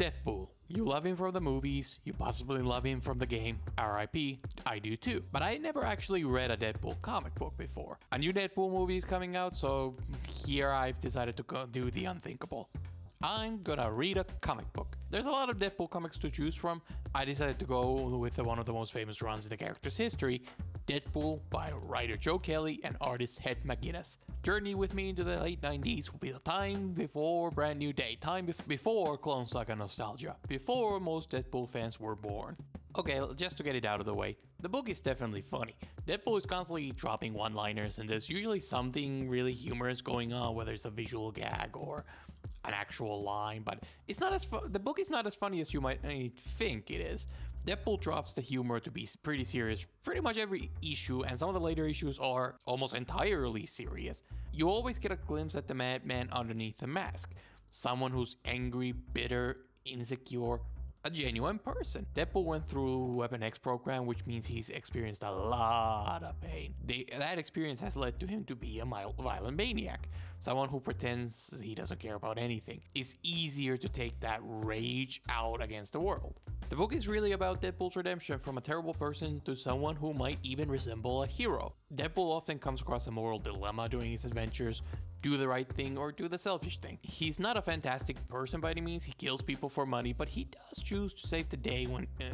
Deadpool. You love him from the movies, you possibly love him from the game, RIP, I do too. But I never actually read a Deadpool comic book before. A new Deadpool movie is coming out, so here I've decided to go do the unthinkable. I'm gonna read a comic book. There's a lot of Deadpool comics to choose from. I decided to go with one of the most famous runs in the character's history, Deadpool by writer Joe Kelly and artist Ed McGuinness. Journey with me into the late 90s will be the time before Brand New Day, time before Clone Saga nostalgia, before most Deadpool fans were born. Okay, just to get it out of the way, the book is definitely funny. Deadpool is constantly dropping one-liners and there's usually something really humorous going on, whether it's a visual gag or an actual line, but it's not as the book is not as funny as you might think it is. Deadpool drops the humor to be pretty serious pretty much every issue, and some of the later issues are almost entirely serious. You always get a glimpse at the madman underneath the mask, someone who's angry, bitter, insecure, a genuine person. Deadpool went through Weapon X program, which means he's experienced a lot of pain. That experience has led to him to be a violent maniac, someone who pretends he doesn't care about anything. It's easier to take that rage out against the world. The book is really about Deadpool's redemption from a terrible person to someone who might even resemble a hero. Deadpool often comes across a moral dilemma during his adventures: do the right thing or do the selfish thing. He's not a fantastic person by any means, he kills people for money, but he does choose to save the day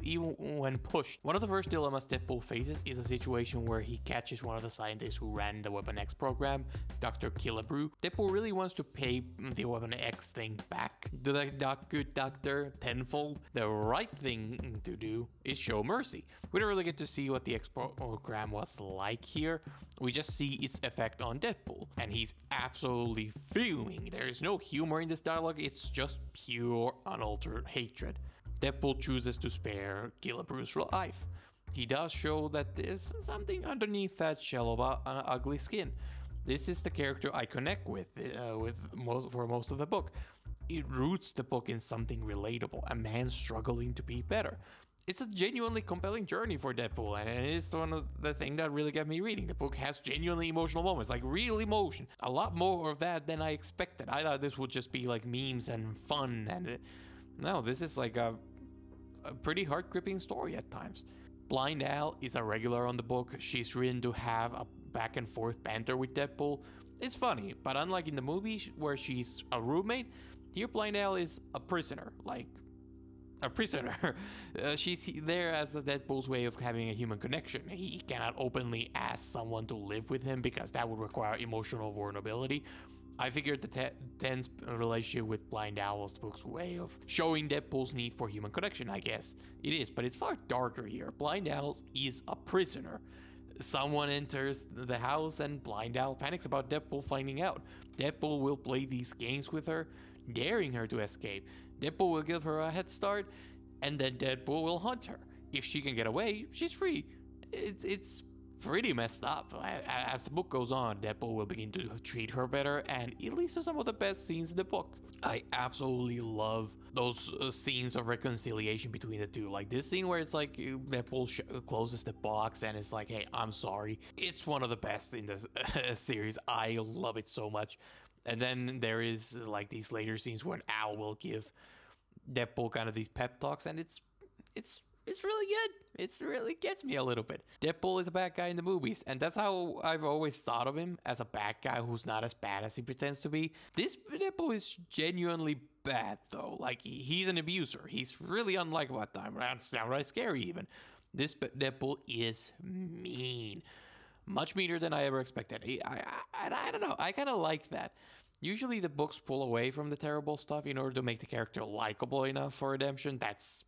even when pushed. One of the first dilemmas Deadpool faces is a situation where he catches one of the scientists who ran the Weapon X program, Dr. Killebrew. Deadpool really wants to pay the Weapon X thing back to the good doctor tenfold. The right thing to do is show mercy. We don't really get to see what the X program was like here, we just see its effect on Deadpool, and he's absolutely fuming. There is no humor in this dialogue, it's just pure unaltered hatred. Deadpool chooses to spare Killebrew's life. He does show that there's something underneath that shell of ugly skin. This is the character I connect with for most of the book. It roots the book in something relatable, a man struggling to be better. It's a genuinely compelling journey for Deadpool, and it's one of the things that really got me reading. The book has genuinely emotional moments, like real emotion. A lot more of that than I expected. I thought this would just be like memes and fun, and no, this is like a pretty heart-gripping story at times. Blind Al is a regular on the book. She's written to have a back and forth banter with Deadpool. It's funny, but unlike in the movie where she's a roommate, here Blind Al is a prisoner, like a prisoner. She's there as a Deadpool's way of having a human connection. He cannot openly ask someone to live with him because that would require emotional vulnerability. I figured the tense relationship with Blind Owl was the book's way of showing Deadpool's need for human connection, I guess. It is, but it's far darker here. Blind Owl is a prisoner. Someone enters the house and Blind Owl panics about Deadpool finding out. Deadpool will play these games with her, daring her to escape. Deadpool will give her a head start, and then Deadpool will hunt her. If she can get away, she's free. It's pretty messed up. As the book goes on, Deadpool will begin to treat her better, and it leads to some of the best scenes in the book. I absolutely love those scenes of reconciliation between the two. Like this scene where it's like Deadpool closes the box and it's like, hey, I'm sorry. It's one of the best in this series. I love it so much. And then there is like these later scenes where Al will give Deadpool kind of these pep talks, and it's really good. It really gets me a little bit. Deadpool is a bad guy in the movies, and that's how I've always thought of him, as a bad guy who's not as bad as he pretends to be. This Deadpool is genuinely bad, though. Like, he's an abuser. He's really unlikable at times. That's downright scary, even. This Deadpool is mean. Much meaner than I ever expected. I don't know. I kind of like that. Usually the books pull away from the terrible stuff in order to make the character likable enough for redemption. That's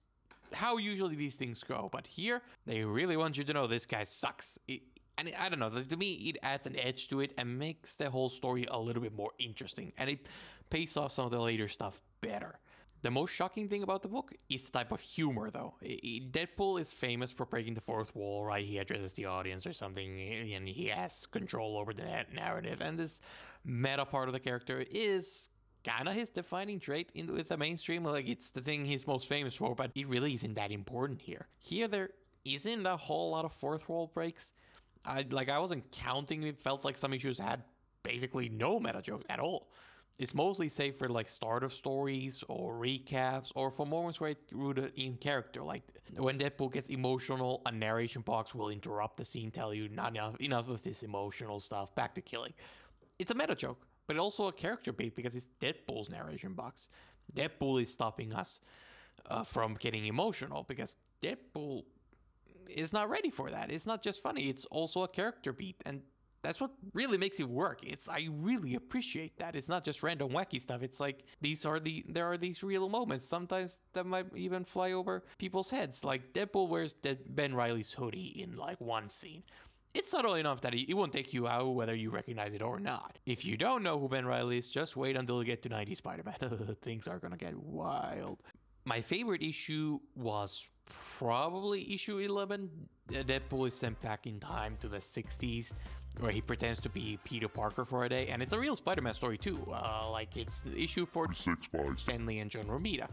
how usually these things go, but here they really want you to know this guy sucks. And I don't know, to me it adds an edge to it and makes the whole story a little bit more interesting, and it pays off some of the later stuff better. The most shocking thing about the book is the type of humor, though. Deadpool is famous for breaking the fourth wall, right? He addresses the audience or something, and he has control over the narrative, and this meta part of the character is kind of his defining trait with the mainstream. Like, it's the thing he's most famous for, but it really isn't that important here. Here, there isn't a whole lot of fourth wall breaks. I wasn't counting. It felt like some issues had basically no meta jokes at all. It's mostly saved for like start of stories or recaps or for moments where it's rooted in character. Like when Deadpool gets emotional, a narration box will interrupt the scene, tell you not enough of this emotional stuff, back to killing. It's a meta joke, but also a character beat because it's Deadpool's narration box. Deadpool is stopping us from getting emotional because Deadpool is not ready for that. It's not just funny, it's also a character beat, and that's what really makes it work. I really appreciate that. It's not just random wacky stuff. It's like there are these real moments. Sometimes that might even fly over people's heads. Like Deadpool wears Ben Reilly's hoodie in like one scene. It's subtle enough that it won't take you out whether you recognize it or not. If you don't know who Ben Reilly is, just wait until you get to 90s Spider-Man. Things are gonna get wild. My favorite issue was probably issue 11. Deadpool is sent back in time to the 60s, where he pretends to be Peter Parker for a day, and it's a real Spider-Man story too. Like it's issue 46 by Stan Lee and John Romita.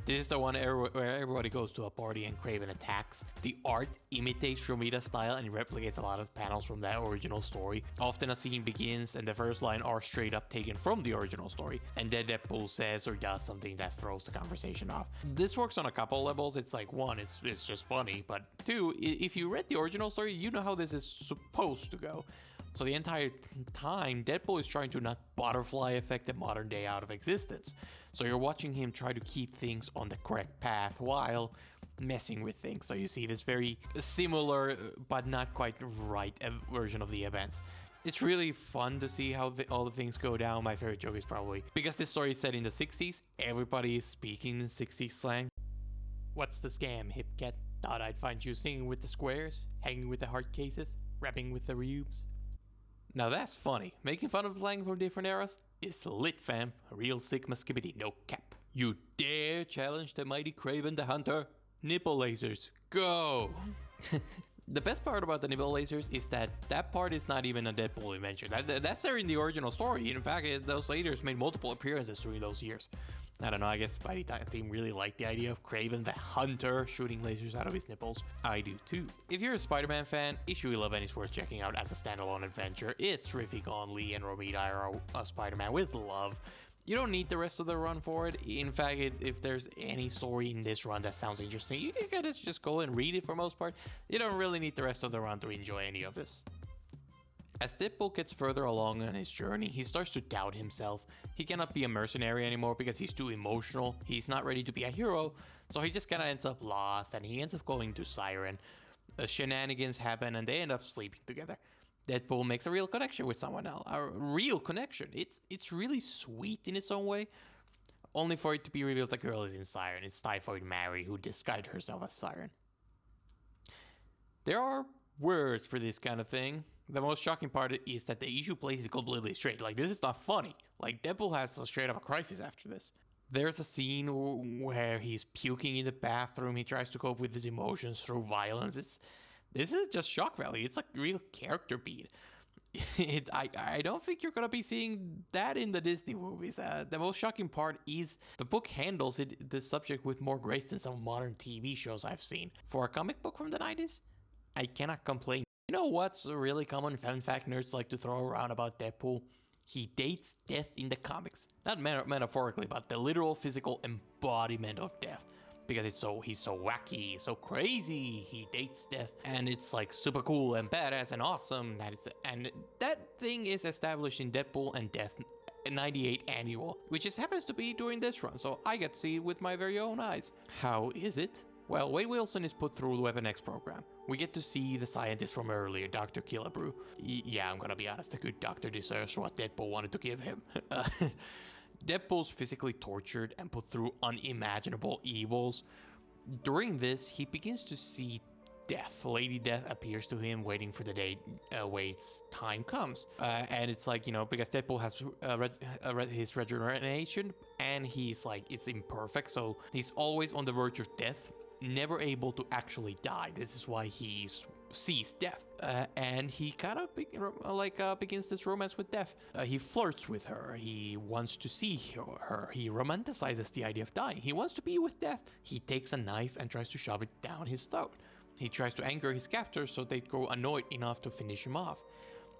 This is the one where everybody goes to a party and Kraven attacks. The art imitates Romita's style and replicates a lot of panels from that original story. Often a scene begins and the first line are straight up taken from the original story, and then Deadpool says or does something that throws the conversation off. This works on a couple levels. It's like, one, it's just funny, but two, if you read the original story, you know how this is supposed to go. So the entire time, Deadpool is trying to knock butterfly effect the modern day out of existence. So you're watching him try to keep things on the correct path while messing with things. So you see this very similar but not quite right version of the events. It's really fun to see how all the things go down. My favorite joke is probably, because this story is set in the 60s, everybody is speaking in 60s slang. What's the scam, hip cat? Thought I'd find you singing with the squares, hanging with the heart cases, rapping with the rubes. Now that's funny. Making fun of slang from different eras is lit, fam. A real Sigma skibbity, no cap. You dare challenge the mighty Kraven the Hunter? Nipple lasers, go! The best part about the nipple lasers is that part is not even a Deadpool invention. That's there in the original story. In fact, those lasers made multiple appearances during those years. I don't know, I guess Spidey team really liked the idea of Kraven the Hunter shooting lasers out of his nipples. I do too. If you're a Spider-Man fan, issue 11 is worth checking out as a standalone adventure. It's terrific on Lee and Romita are a Spider-Man with love. You don't need the rest of the run for it. In fact, if there's any story in this run that sounds interesting, you can just go and read it for most part. You don't really need the rest of the run to enjoy any of this. As Deadpool gets further along on his journey, he starts to doubt himself. He cannot be a mercenary anymore because he's too emotional. He's not ready to be a hero, so he just kinda ends up lost, and he ends up going to Siren. Shenanigans happen and they end up sleeping together. Deadpool makes a real connection with someone else. A real connection. It's really sweet in its own way. Only for it to be revealed the girl is in Siren. It's Typhoid Mary who disguised herself as Siren. There are words for this kind of thing. The most shocking part is that the issue plays it completely straight. Like, this is not funny. Like, Deadpool has a straight up a crisis after this. There's a scene where he's puking in the bathroom. He tries to cope with his emotions through violence. This is just shock value. It's a real character beat. I don't think you're gonna be seeing that in the Disney movies. The most shocking part is the book handles the subject with more grace than some modern TV shows I've seen. For a comic book from the 90s, I cannot complain. You know what's a really common fun fact nerds like to throw around about Deadpool? He dates death in the comics. Not metaphorically, but the literal physical embodiment of death. Because he's so wacky, so crazy, he dates death. And it's like super cool and badass and awesome. And that thing is established in Deadpool and Death 98 Annual, which just happens to be during this run, so I get to see it with my very own eyes. How is it? Well, Wade Wilson is put through the Weapon X program. We get to see the scientist from earlier, Dr. Killebrew. Yeah, I'm gonna be honest, the good doctor deserves what Deadpool wanted to give him. Deadpool's physically tortured and put through unimaginable evils. During this, he begins to see death. Lady Death appears to him, waiting for the day Wade's time comes. And it's like, you know, because Deadpool has his regeneration, and he's like, it's imperfect, so he's always on the verge of death, never able to actually die. This is why he sees death. And he kind of begins this romance with death. He flirts with her. He wants to see her. He romanticizes the idea of dying. He wants to be with death. He takes a knife and tries to shove it down his throat. He tries to anger his captors so they grow annoyed enough to finish him off.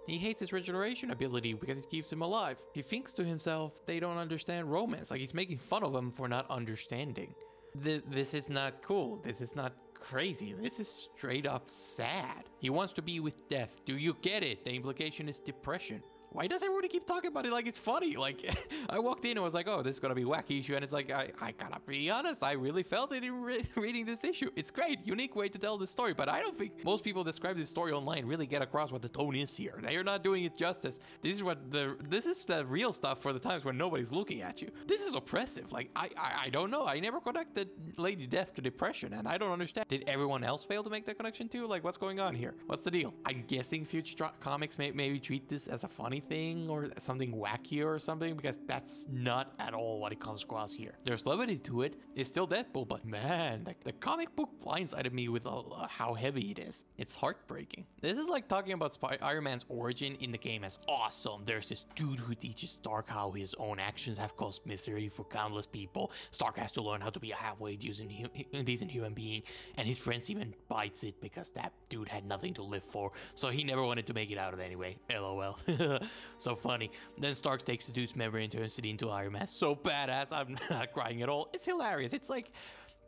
He hates his regeneration ability because it keeps him alive. He thinks to himself they don't understand romance, like he's making fun of them for not understanding. This is not cool. This is not crazy. This is straight up sad. He wants to be with death. Do you get it? The implication is depression. Why does everybody keep talking about it like it's funny? Like, I walked in and was like, oh, this is gonna be a wacky issue. And it's like, I gotta be honest, I really felt it in reading this issue. It's great, unique way to tell this story. But I don't think most people describe this story online really get across what the tone is here. They are not doing it justice. This is the real stuff for the times when nobody's looking at you. This is oppressive. Like, I don't know. I never connected Lady Death to depression, and I don't understand. Did everyone else fail to make that connection too? Like, what's going on here? What's the deal? I'm guessing future comics maybe treat this as a funny thing or something wacky or something, because that's not at all what it comes across here. There's levity to it. It's still Deadpool, but man, the comic book blindsided me with how heavy it is. It's heartbreaking. This is like talking about Iron Man's origin in the game as awesome. There's this dude who teaches Stark how his own actions have caused misery for countless people. Stark has to learn how to be a halfway decent human being, and his friends even bites it because that dude had nothing to live for, so he never wanted to make it out of it anyway. LOL. So funny. Then Stark takes the dude's memory and turns it into Iron Man. So badass. I'm not crying at all. It's hilarious. It's like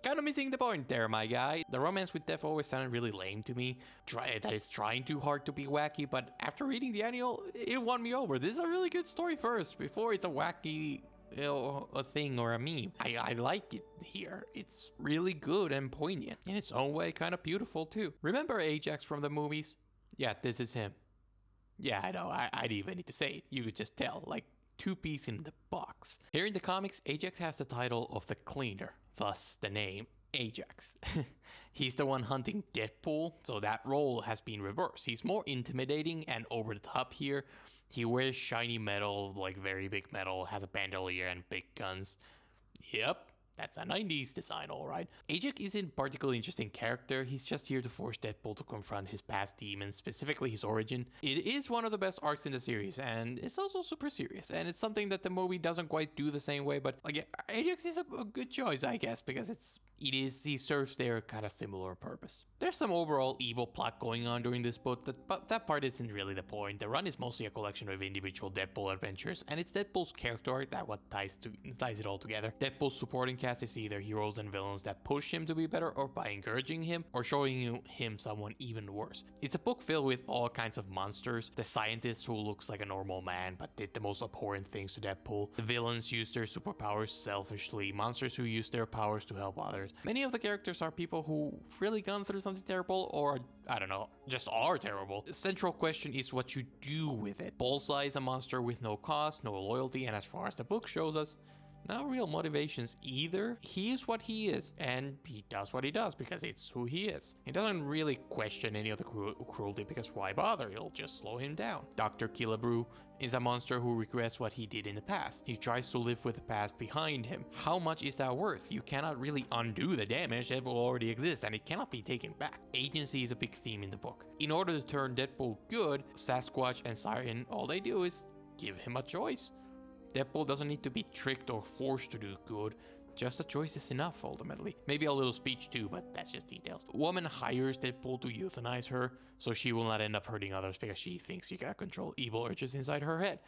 kind of missing the point there, my guy. The romance with Death always sounded really lame to me. That it's trying too hard to be wacky, but after reading the annual, it won me over. This is a really good story first, before it's a wacky, you know, a thing or a meme. I like it here. It's really good and poignant. In its own way, kind of beautiful too. Remember Ajax from the movies? Yeah, this is him. Yeah, I know. I didn't even need to say it. You could just tell. Like, two-piece in the box. Here in the comics, Ajax has the title of the Cleaner, thus the name Ajax. He's the one hunting Deadpool, so that role has been reversed. He's more intimidating and over the top here. He wears shiny metal, like very big metal, has a bandolier and big guns. Yep. That's a 90s design, alright. Ajax isn't a particularly interesting character. He's just here to force Deadpool to confront his past demons, specifically his origin. It is one of the best arcs in the series, and it's also super serious. And it's something that the movie doesn't quite do the same way, but like, Ajax is a good choice, I guess, because he serves their kind of similar purpose. There's some overall evil plot going on during this book, but that part isn't really the point. The run is mostly a collection of individual Deadpool adventures, and it's Deadpool's character arc that what ties it all together. Deadpool's supporting cast is either heroes and villains that push him to be better, or by encouraging him, or showing him someone even worse. It's a book filled with all kinds of monsters. The scientist who looks like a normal man but did the most abhorrent things to Deadpool. The villains use their superpowers selfishly. Monsters who use their powers to help others. Many of the characters are people who really gone through something terrible, or I don't know, just are terrible. The central question is what you do with it. Bullseye is a monster with no cause, no loyalty, and as far as the book shows us, no real motivations either. He is what he is, and he does what he does because it's who he is. He doesn't really question any of the cruelty, because why bother? He'll just slow him down. Dr. Killebrew is a monster who regrets what he did in the past. He tries to live with the past behind him. How much is that worth? You cannot really undo the damage that will already exist, and it cannot be taken back. Agency is a big theme in the book. In order to turn Deadpool good, Sasquatch and Siren, all they do is give him a choice. Deadpool doesn't need to be tricked or forced to do good. Just a choice is enough, ultimately. Maybe a little speech too, but that's just details. A woman hires Deadpool to euthanize her, so she will not end up hurting others because she thinks she can control evil urges inside her head.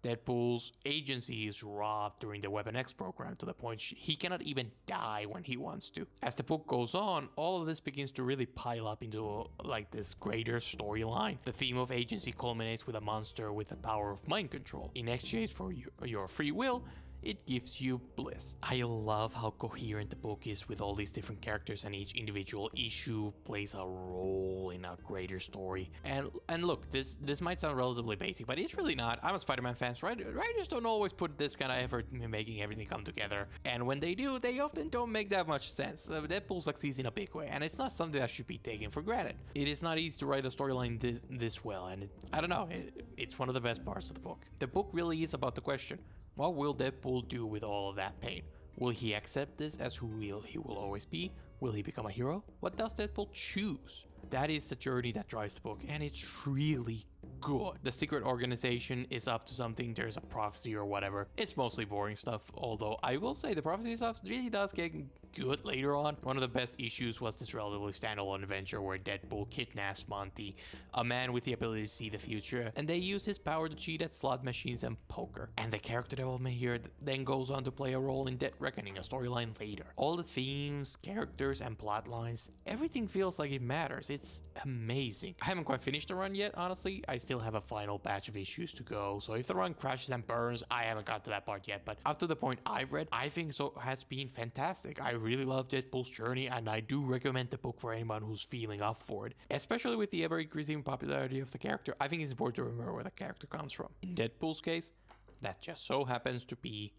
Deadpool's agency is robbed during the Weapon X program to the point he cannot even die when he wants to. As the book goes on, all of this begins to really pile up into like this greater storyline. The theme of agency culminates with a monster with the power of mind control. In exchange for your free will, it gives you bliss. I love how coherent the book is with all these different characters, and each individual issue plays a role in a greater story. And look, this might sound relatively basic, but it's really not. I'm a Spider-Man fan, so writers don't always put this kind of effort in making everything come together. And when they do, they often don't make that much sense. Deadpool succeeds in a big way, and it's not something that should be taken for granted. It is not easy to write a storyline this well, and I don't know, it's one of the best parts of the book. The book really is about the question: what will Deadpool do with all of that pain? Will he accept this as who he will always be? Will he become a hero? What does Deadpool choose? That is the journey that drives the book, and it's really good. The secret organization is up to something. There's a prophecy or whatever. It's mostly boring stuff, although I will say the prophecy stuff really does get good later on. One of the best issues was this relatively standalone adventure where Deadpool kidnaps Monty, a man with the ability to see the future, and they use his power to cheat at slot machines and poker. And the character development here then goes on to play a role in Dead Reckoning, a storyline later. All the themes, characters, and plot lines, everything feels like it matters. It's amazing. I haven't quite finished the run yet, honestly. I still have a final batch of issues to go, so if the run crashes and burns, I haven't got to that part yet, but up to the point I've read, I think so has been fantastic. I really love Deadpool's journey, and I do recommend the book for anyone who's feeling up for it. Especially with the ever-increasing popularity of the character, I think it's important to remember where the character comes from. In Deadpool's case, that just so happens to be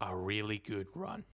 a really good run.